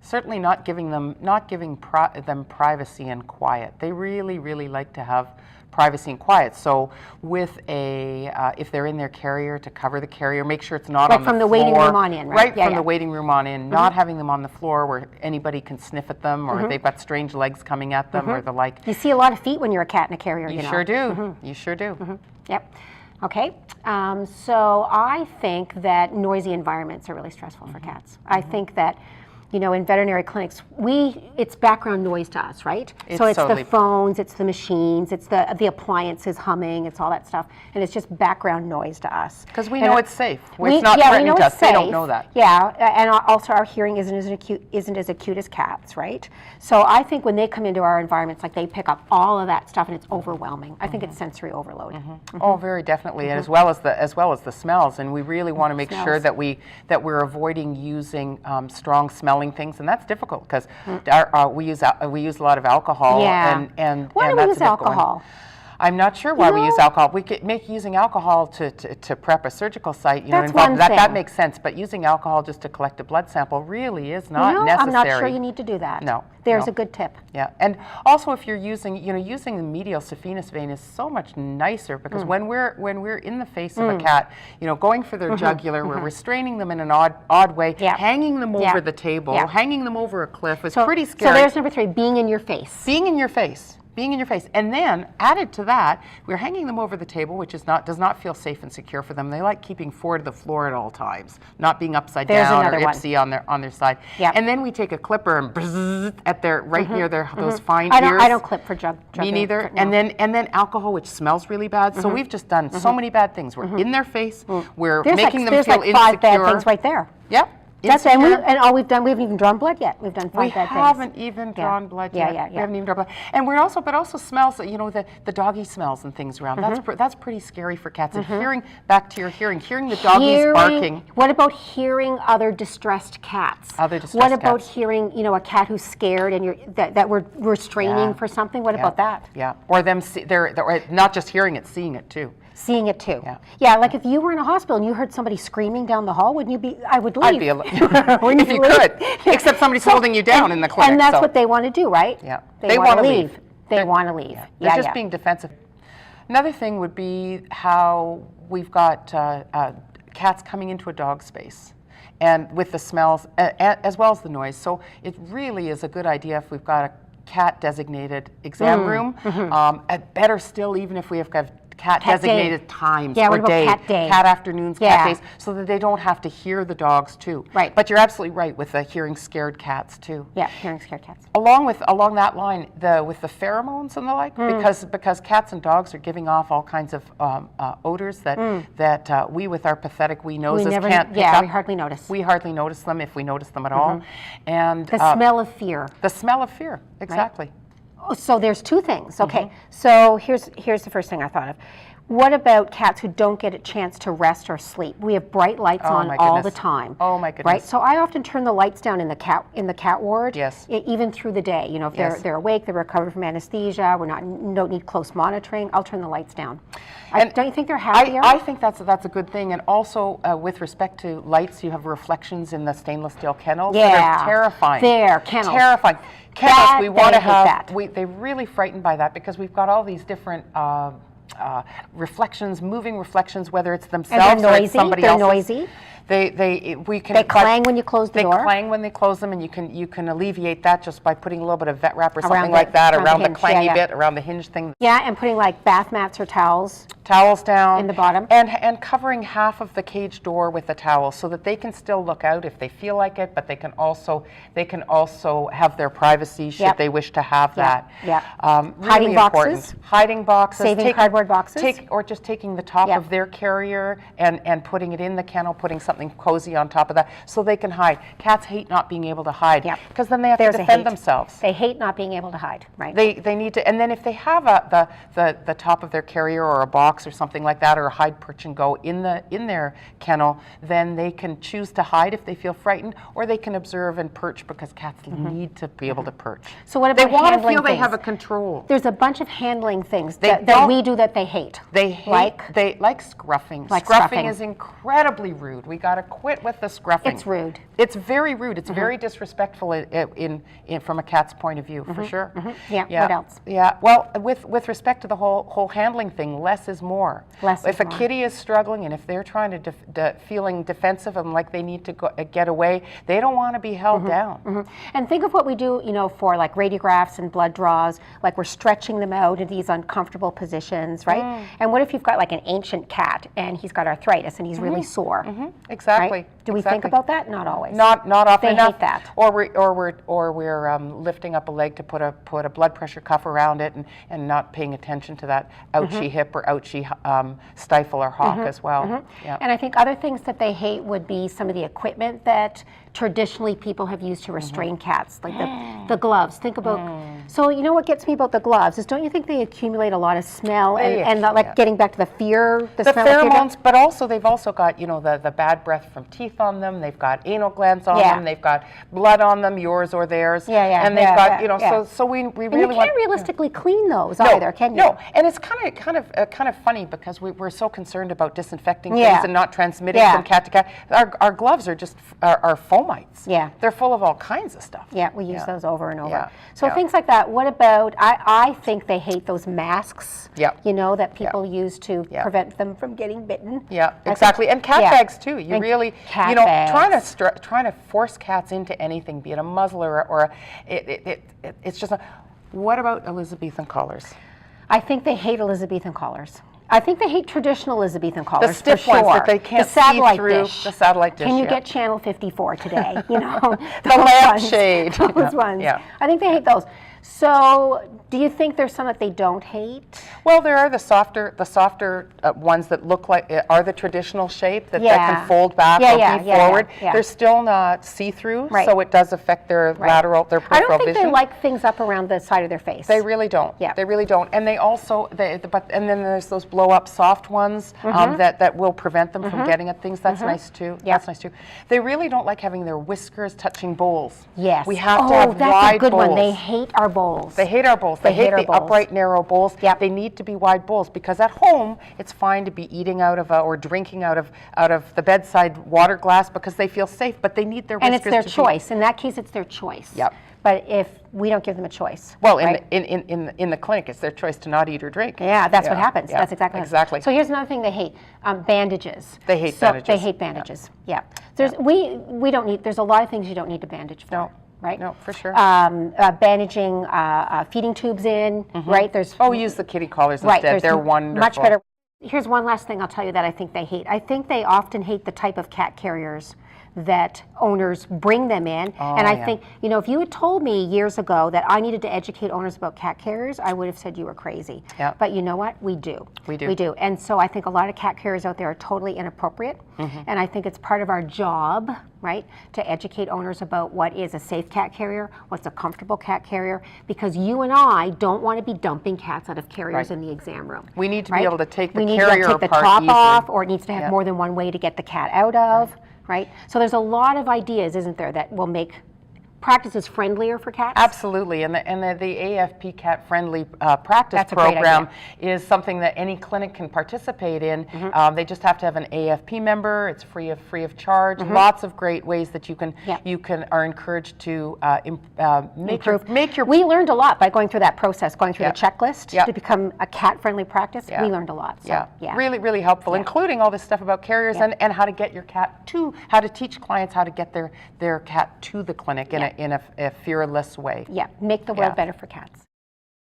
Certainly not giving them privacy and quiet. They really, really like to have privacy and quiet. So with if they're in their carrier, to cover the carrier, make sure it's not on the floor. From the waiting room on in, right? Right, from the waiting room on in, not having them on the floor where anybody can sniff at them, or they've got strange legs coming at them, or the like. You see a lot of feet when you're a cat in a carrier, you know. Sure do. You sure do. Yep. Okay, so I think that noisy environments are really stressful for cats. I think that, you know, in veterinary clinics, it's background noise to us, right? So it's the phones, it's the machines, it's the appliances humming, it's all that stuff, and it's just background noise to us. Because we know it's safe. It's not threatening to us. They don't know that. Yeah, and also our hearing isn't as acute as cats, right? So I think when they come into our environments, like, they pick up all of that stuff, and it's overwhelming. I think it's sensory overload. Oh, very definitely, and as well as the smells. And we really want to make sure that we're avoiding using strong smelling things, and that's difficult because we use a lot of alcohol. And why do we use alcohol? I'm not sure why we use alcohol. We could make using alcohol to prep a surgical site, that makes sense. But using alcohol just to collect a blood sample really is not necessary. I'm not sure you need to do that. No. There's a good tip. Yeah, and also if you're using the medial saphenous vein is so much nicer, because when we're in the face of a cat, going for their jugular, we're restraining them in an odd way, hanging them over the table, hanging them over a cliff is pretty scary. So there's number 3, being in your face. Being in your face. Being in your face. And then, added to that, we're hanging them over the table, which does not feel safe and secure for them. They like keeping forward to the floor at all times, not being upside down or ipsy on their side. Yep. And then we take a clipper and bzzz at near those fine ears. I don't clip for jugular. Me neither. No. And then alcohol, which smells really bad. So we've just done so many bad things. We're in their face. We're making them feel insecure. There's 5 bad things right there. Yep. That's and all we've done. We haven't even drawn blood yet. We've done 5 bad things. We haven't even drawn blood yet. We haven't even drawn blood. And we're also, but also smells. The doggy smells and things around. That's pretty scary for cats. And hearing the doggies barking. What about hearing other distressed cats? What about hearing a cat who's scared and that we're straining for something? What about that? Yeah. Or they're not just hearing it, seeing it too. Seeing it too. Yeah, like if you were in a hospital and you heard somebody screaming down the hall, wouldn't you be? I would leave. I'd be if you could. Except somebody's holding you down in the clinic. And that's what they want to do, right? Yeah. They want to leave. They want to leave. They're just being defensive. Another thing would be how we've got cats coming into a dog space, and with the smells as well as the noise. So it really is a good idea if we've got a cat designated exam room. Better still, even if we have got cat designated times or cat afternoons, cat days, so that they don't have to hear the dogs too. Right. But you're absolutely right with the hearing scared cats too. Yeah, hearing scared cats. Along that line, with the pheromones and the like, because cats and dogs are giving off all kinds of odors that we with our pathetic wee noses can't pick up. We hardly notice. We hardly notice them, if we notice them at all. And the smell of fear. The smell of fear, exactly. Right? So there's 2 things. Okay, so here's the first thing I thought of. What about cats who don't get a chance to rest or sleep? We have bright lights on all the time. Oh my goodness! Right. So I often turn the lights down in the cat ward. Yes. Even through the day. If they're awake, they're recovered from anesthesia. Don't need close monitoring. I'll turn the lights down. Don't you think they're happier? I think that's a good thing. And also with respect to lights, you have reflections in the stainless steel kennels that are terrifying. Kennels. Terrifying. Kennels. We want to have. They're really frightened by that because we've got all these different. Reflections, moving reflections, whether it's themselves or it's somebody else. They're noisy. They clang when you close the door. They clang when they close them, and you can alleviate that just by putting a little bit of vet wrap or something like that around the clangy bit, around the hinge thing. Yeah, and putting like bath mats or towels down in the bottom, and covering half of the cage door with a towel so that they can still look out if they feel like it, but they can also have their privacy should they wish to have that. Yeah. Really hiding boxes, saving cardboard boxes, just taking the top of their carrier and putting it in the kennel, putting something cozy on top of that so they can hide. Cats hate not being able to hide because then they have to defend themselves. They hate not being able to hide, right? They need to, and then if they have the top of their carrier or a box or something like that, or a hide, perch and go in their kennel, then they can choose to hide if they feel frightened, or they can observe and perch because cats need to be able to perch. So what about they want to feel things? They have a control. There's a bunch of handling things that we do that they hate. They like scruffing. Scruffing is incredibly rude. got to quit with the scruffing. It's rude. It's very rude. It's very disrespectful in from a cat's point of view, for sure. Yeah. What else? Yeah. Well, with respect to the whole handling thing, less is more. Less if is a more. kitty is struggling and if they're trying to feeling defensive and like they need to get away, they don't want to be held down. And think of what we do, for like radiographs and blood draws, like we're stretching them out in these uncomfortable positions, right? And what if you've got like an ancient cat and he's got arthritis and he's really sore? Exactly. Right? Do we think about that? Not always. Not often They enough. hate that. Or we're lifting up a leg to put a blood pressure cuff around it and not paying attention to that ouchy hip or ouchy stifle or hock as well. Yeah. And I think other things that they hate would be some of the equipment that traditionally people have used to restrain cats, like the gloves. Think about, so you know what gets me about the gloves is, don't you think they accumulate a lot of smell and like getting back to the fear, the smell of fear? Pheromones, but also they've also got the bad breath from teeth on them. They've got anal glands on them. They've got blood on them, yours or theirs. And they've got so we really and you want. can't realistically clean those either, can you? No, and it's kind of funny because we're so concerned about disinfecting things and not transmitting from cat to cat. Our gloves are just are foamites. Yeah. They're full of all kinds of stuff. Yeah, we use those over and over. Yeah. So things like that. What about, I think they hate those masks, Yeah. that people use to prevent them from getting bitten. Yeah, exactly. And cat bags too. You And really, cat trying to force cats into anything, be it a muzzle or it's just what about Elizabethan collars? I think they hate Elizabethan collars. I think they hate traditional Elizabethan collars. The stiff for sure. ones that they can't the satellite see through. Dish. The satellite dish. Can you get channel 54 today? The those lampshade. ones, those ones. Yeah. I think they hate those. So, do you think there's some that they don't hate? Well, there are the softer ones that look like are the traditional shape that can fold back or be forward. They're still not see-through, so it does affect their lateral, their peripheral I don't think vision. they like things up around the side of their face. They really don't. Yeah. They really don't. And they also, and then there's those blow-up soft ones that will prevent them from getting at things. That's nice too. Yeah. That's nice too. They really don't like having their whiskers touching bowls. Yes. We have to have that's wide a good bowls. one. They hate our bowls. They hate our bowls. They hate our the bowls. upright, narrow bowls. Yep. They need to be wide bowls because at home it's fine to be eating out of or drinking out of the bedside water glass because they feel safe, but they need their whiskers. And it's their to choice. In that case, it's their choice. Yep. But if we don't give them a choice. Well, right? in the clinic, it's their choice to not eat or drink. Yeah, that's what happens. Yeah, That's exactly what happens. exactly. So here's another thing they hate: bandages. They hate bandages. They hate bandages. Yeah. We don't need. There's a lot of things you don't need to bandage for. No. Right? No, for sure. Bandaging feeding tubes in, right? There's Use the kitty collars right, instead. there's They're wonderful. much better. Here's one last thing I'll tell you that I think they hate. I think they often hate the type of cat carriers that owners bring them in. And I think, if you had told me years ago that I needed to educate owners about cat carriers, I would have said you were crazy. Yeah. But you know what? We do. We do. We do. And so I think a lot of cat carriers out there are totally inappropriate. And I think it's part of our job, right, to educate owners about what is a safe cat carrier, what's a comfortable cat carrier, because you and I don't want to be dumping cats out of carriers in the exam room. We need to be able to take the we need carrier to take the apart top easily. off, or it needs to have more than one way to get the cat out of. Right? So there's a lot of ideas, isn't there, that will make practices friendlier for cats? Absolutely, and the AFP Cat Friendly Practice That's a great Program idea. is something that any clinic can participate in. They just have to have an AFP member. It's free of charge. Lots of great ways that you can are encouraged to make your. We learned a lot by going through that process, going through the checklist Yeah. to become a cat friendly practice. We learned a lot. So, Really, really helpful, including all this stuff about carriers and how to get your cat how to teach clients how to get their cat to the clinic in a fearless way. Yeah, make the world better for cats.